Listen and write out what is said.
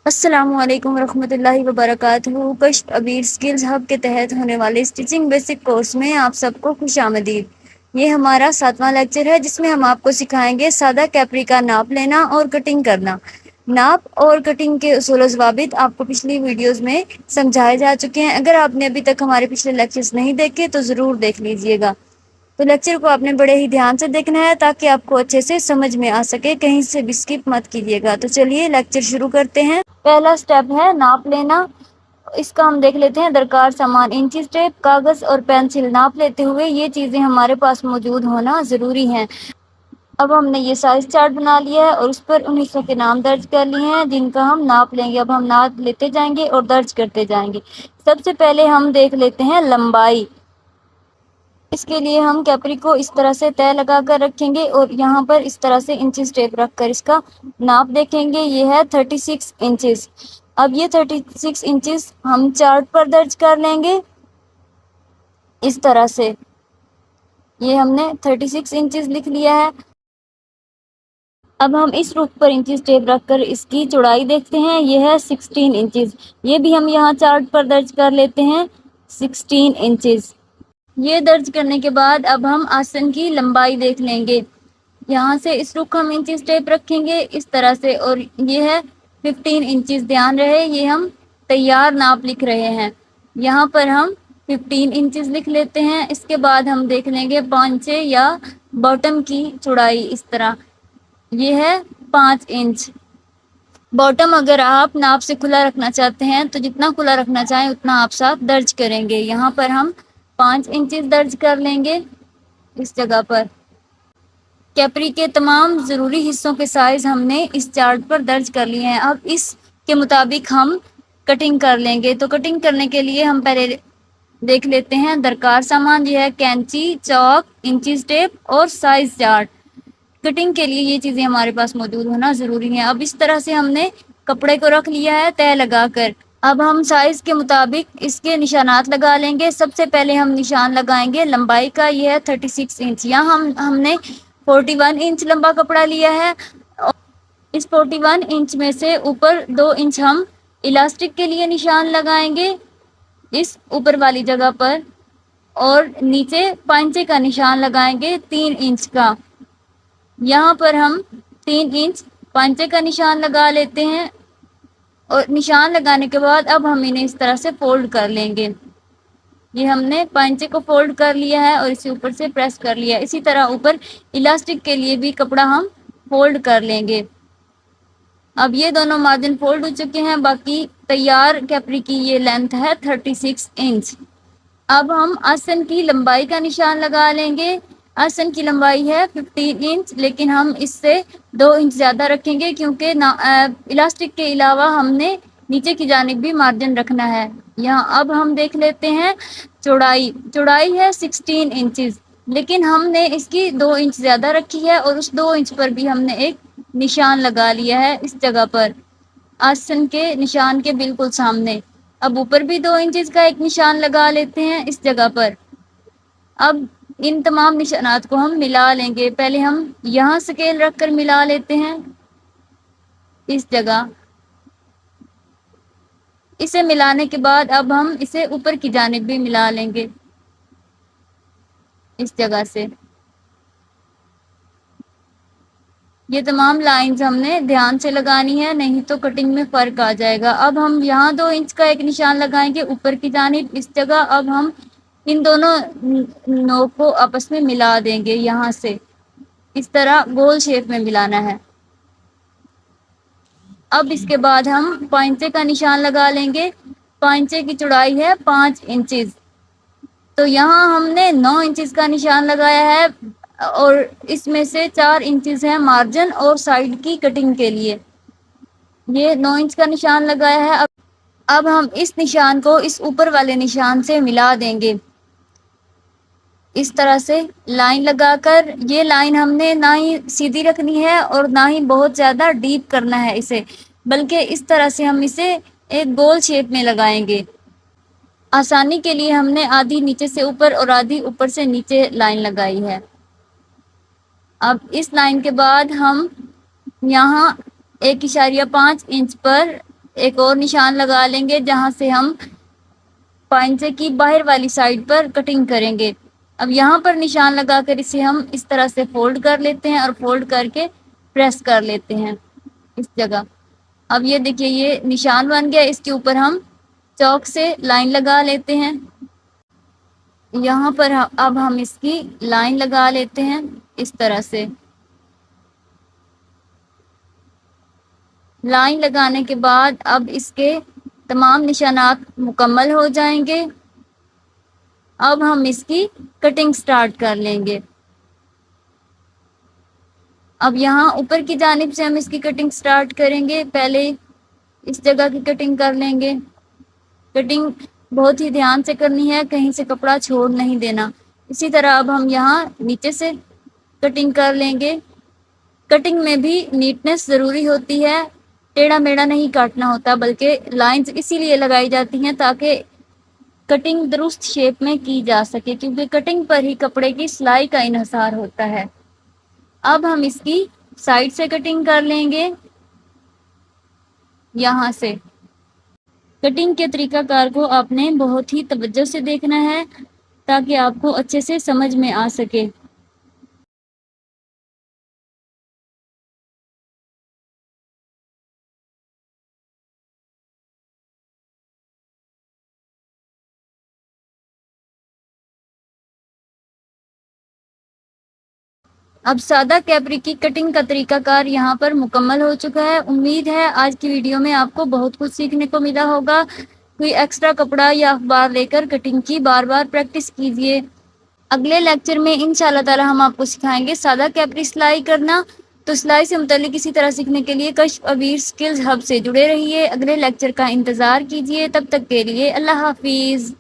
السلام علیکم ورحمۃ اللہ وبرکاتہ۔ کشف عبیر سکلز ہب کے تحت ہونے والے اسٹیچنگ بیسک کورس میں آپ سب کو خوش آمدید۔ یہ ہمارا 7واں لیکچر ہے جس میں ہم آپ کو سکھائیں گے سادہ کیپری کا ناپ لینا اور کٹنگ کرنا۔ ناپ اور کٹنگ کے اصول و ضوابط آپ کو پچھلی ویڈیوز میں سمجھائے جا چکے ہیں۔ اگر آپ نے ابھی تک ہمارے پچھلے لیکچرز نہیں دیکھے تو ضرور دیکھ لیجئے گا۔ تو لیکچر کو آپ نے بڑے ہی دھیان سے دیکھنا ہے تاکہ آپ کو اچھے سے سمجھ میں آ سکے، کہیں سے بھی اسکپ مت کیجیے گا۔ تو چلیے لیکچر شروع کرتے ہیں۔ پہلا سٹیپ ہے ناپ لینا۔ اس کا ہم دیکھ لیتے ہیں درکار سامان: انچیز ٹیپ، کاغذ اور پینسل۔ ناپ لیتے ہوئے یہ چیزیں ہمارے پاس موجود ہونا ضروری ہیں۔ اب ہم نے یہ سائز چارٹ بنا لیا ہے اور اس پر ان حصوں کے نام درج کر لیے ہیں جن کا ہم ناپ لیں گے۔ اب ہم ناپ لیتے جائیں گے اور درج کرتے جائیں گے۔ سب سے پہلے ہم دیکھ لیتے ہیں لمبائی۔ اس کے لیے ہم کیپری کو اس طرح سے تہہ لگا کر رکھیں گے اور یہاں پر اس طرح سے انچیز ٹیپ رکھ کر اس کا ناپ دیکھیں گے۔ یہ ہے 36 انچز۔ اب یہ 36 انچز ہم چارٹ پر درج کر لیں گے اس طرح سے۔ یہ ہم نے 36 انچز لکھ لیا ہے۔ اب ہم اس رخ پر انچیز ٹیپ رکھ کر اس کی چوڑائی دیکھتے ہیں۔ یہ ہے 16 انچز۔ یہ بھی ہم یہاں چارٹ پر درج کر لیتے ہیں 16 انچز۔ یہ درج کرنے کے بعد اب ہم آسن کی لمبائی دیکھ لیں گے۔ یہاں سے اس رخ ہم انچیز ٹیپ رکھیں گے اس طرح سے اور یہ ہے 15 انچز۔ دھیان رہے یہ ہم تیار ناپ لکھ رہے ہیں۔ یہاں پر ہم 15 انچز لکھ لیتے ہیں۔ اس کے بعد ہم دیکھ لیں گے پانچے یا باٹم کی چوڑائی اس طرح۔ یہ ہے 5 انچ۔ باٹم اگر آپ ناپ سے کھلا رکھنا چاہتے ہیں تو جتنا کھلا رکھنا چاہیں اتنا آپ صاف درج کریں گے۔ یہاں پر ہم 5 انچز درج کر لیں گے اس جگہ پر۔ کیپری کے تمام ضروری حصوں کے سائز ہم نے اس چارٹ پر درج کر لیے ہیں۔ اب اس کے مطابق ہم کٹنگ کر لیں گے۔ تو کٹنگ کرنے کے لیے ہم پہلے دیکھ لیتے ہیں درکار سامان۔ یہ ہے کینچی، چاک، انچیز ٹیپ اور سائز چارٹ۔ کٹنگ کے لیے یہ چیزیں ہمارے پاس موجود ہونا ضروری ہیں۔ اب اس طرح سے ہم نے کپڑے کو رکھ لیا ہے تہہ لگا کر۔ اب ہم سائز کے مطابق اس کے نشانات لگا لیں گے۔ سب سے پہلے ہم نشان لگائیں گے لمبائی کا۔ یہ ہے 36 انچ۔ یہاں ہم نے 41 انچ لمبا کپڑا لیا ہے۔ اس 41 انچ میں سے اوپر 2 انچ ہم الاسٹک کے لیے نشان لگائیں گے اس اوپر والی جگہ پر، اور نیچے پائنچے کا نشان لگائیں گے 3 انچ کا۔ یہاں پر ہم 3 انچ پائنچے کا نشان لگا لیتے ہیں اور نشان لگانے کے بعد اب ہم انہیں اس طرح سے فولڈ کر لیں گے۔ یہ ہم نے پائنچے کو فولڈ کر لیا ہے اور اسے اوپر سے پریس کر لیا ہے۔ اسی طرح اوپر الاسٹک کے لیے بھی کپڑا ہم فولڈ کر لیں گے۔ اب یہ دونوں مارجن فولڈ ہو چکے ہیں۔ باقی تیار کیپری کی یہ لینتھ ہے 36 انچ۔ اب ہم آسن کی لمبائی کا نشان لگا لیں گے۔ آسن کی لمبائی ہے 15 انچ، لیکن ہم اس سے 2 انچ زیادہ رکھیں گے کیونکہ الاسٹک کے علاوہ ہم نے نیچے کی جانب بھی مارجن رکھنا ہے۔ یہاں اب ہم دیکھ لیتے ہیں چوڑائی۔ چوڑائی ہے 16 انچز، لیکن ہم نے اس کی 2 انچ زیادہ رکھی ہے اور اس 2 انچ پر بھی ہم نے ایک نشان لگا لیا ہے اس جگہ پر، آسن کے نشان کے بالکل سامنے۔ اب اوپر بھی 2 انچز کا ایک نشان لگا لیتے ہیں اس جگہ پر۔ اب ان تمام نشانات کو ہم ملا لیں گے۔ پہلے ہم یہاں سکیل رکھ کر ملا لیتے ہیں اس جگہ۔ اسے ملانے کے بعد اب ہم اسے اوپر کی جانب بھی ملا لیں گے اس جگہ سے۔ یہ تمام لائنز ہم نے دھیان سے لگانی ہے، نہیں تو کٹنگ میں فرق آ جائے گا۔ اب ہم یہاں 2 انچ کا ایک نشان لگائیں گے اوپر کی جانب اس جگہ۔ اب ہم ان دونوں نوک کو آپس میں ملا دیں گے یہاں سے، اس طرح گول شیپ میں ملانا ہے۔ اب اس کے بعد ہم پائنچے کا نشان لگا لیں گے۔ پائنچے کی چوڑائی ہے 5 انچز، تو یہاں ہم نے 9 انچز کا نشان لگایا ہے اور اس میں سے 4 انچز ہے مارجن اور سائڈ کی کٹنگ کے لیے۔ یہ 9 انچ کا نشان لگایا ہے۔ اب ہم اس نشان کو اس اوپر والے نشان سے ملا دیں گے اس طرح سے لائن لگا کر۔ یہ لائن ہم نے نہ ہی سیدھی رکھنی ہے اور نہ ہی بہت زیادہ ڈیپ کرنا ہے اسے، بلکہ اس طرح سے ہم اسے ایک گول شیپ میں لگائیں گے۔ آسانی کے لیے ہم نے آدھی نیچے سے اوپر اور آدھی اوپر سے نیچے لائن لگائی ہے۔ اب اس لائن کے بعد ہم یہاں 1.5 انچ پر ایک اور نشان لگا لیں گے جہاں سے ہم پائنچے کی باہر والی سائڈ پر کٹنگ کریں گے۔ اب یہاں پر نشان لگا کر اسے ہم اس طرح سے فولڈ کر لیتے ہیں اور فولڈ کر کے پریس کر لیتے ہیں اس جگہ۔ اب یہ دیکھیے یہ نشان بن گیا، اس کے اوپر ہم چاک سے لائن لگا لیتے ہیں۔ یہاں پر اب ہم اس کی لائن لگا لیتے ہیں اس طرح سے۔ لائن لگانے کے بعد اب اس کے تمام نشانات مکمل ہو جائیں گے۔ اب ہم اس کی کٹنگ سٹارٹ کر لیں گے۔ اب یہاں اوپر کی جانب سے ہم اس کی کٹنگ سٹارٹ کریں گے۔ پہلے اس جگہ کی کٹنگ کر لیں گے۔ کٹنگ بہت ہی دھیان سے کرنی ہے، کہیں سے کپڑا چھوڑ نہیں دینا۔ اسی طرح اب ہم یہاں نیچے سے کٹنگ کر لیں گے۔ کٹنگ میں بھی نیٹنس ضروری ہوتی ہے، ٹیڑھا میڑھا نہیں کاٹنا ہوتا، بلکہ لائنز اسی لیے لگائی جاتی ہیں تاکہ کٹنگ درست شیپ میں کی جا سکے، کیونکہ کٹنگ پر ہی کپڑے کی سلائی کا انحصار ہوتا ہے۔ اب ہم اس کی سائڈ سے کٹنگ کر لیں گے۔ یہاں سے کٹنگ کے طریقہ کار کو آپ نے بہت ہی توجہ سے دیکھنا ہے تاکہ آپ کو اچھے سے سمجھ میں آ سکے۔ اب سادہ کیپری کی کٹنگ کا طریقہ کار یہاں پر مکمل ہو چکا ہے۔ امید ہے آج کی ویڈیو میں آپ کو بہت کچھ سیکھنے کو ملا ہوگا۔ کوئی ایکسٹرا کپڑا یا اخبار لے کر کٹنگ کی بار بار پریکٹس کیجیے۔ اگلے لیکچر میں انشاءاللہ تعالی ہم آپ کو سکھائیں گے سادہ کیپری سلائی کرنا۔ تو سلائی سے متعلق اسی طرح سیکھنے کے لیے کشف عبیر سکلز ہب سے جڑے رہیے۔ اگلے لیکچر کا انتظار کیجیے، تب تک کے لیے اللہ حافظ۔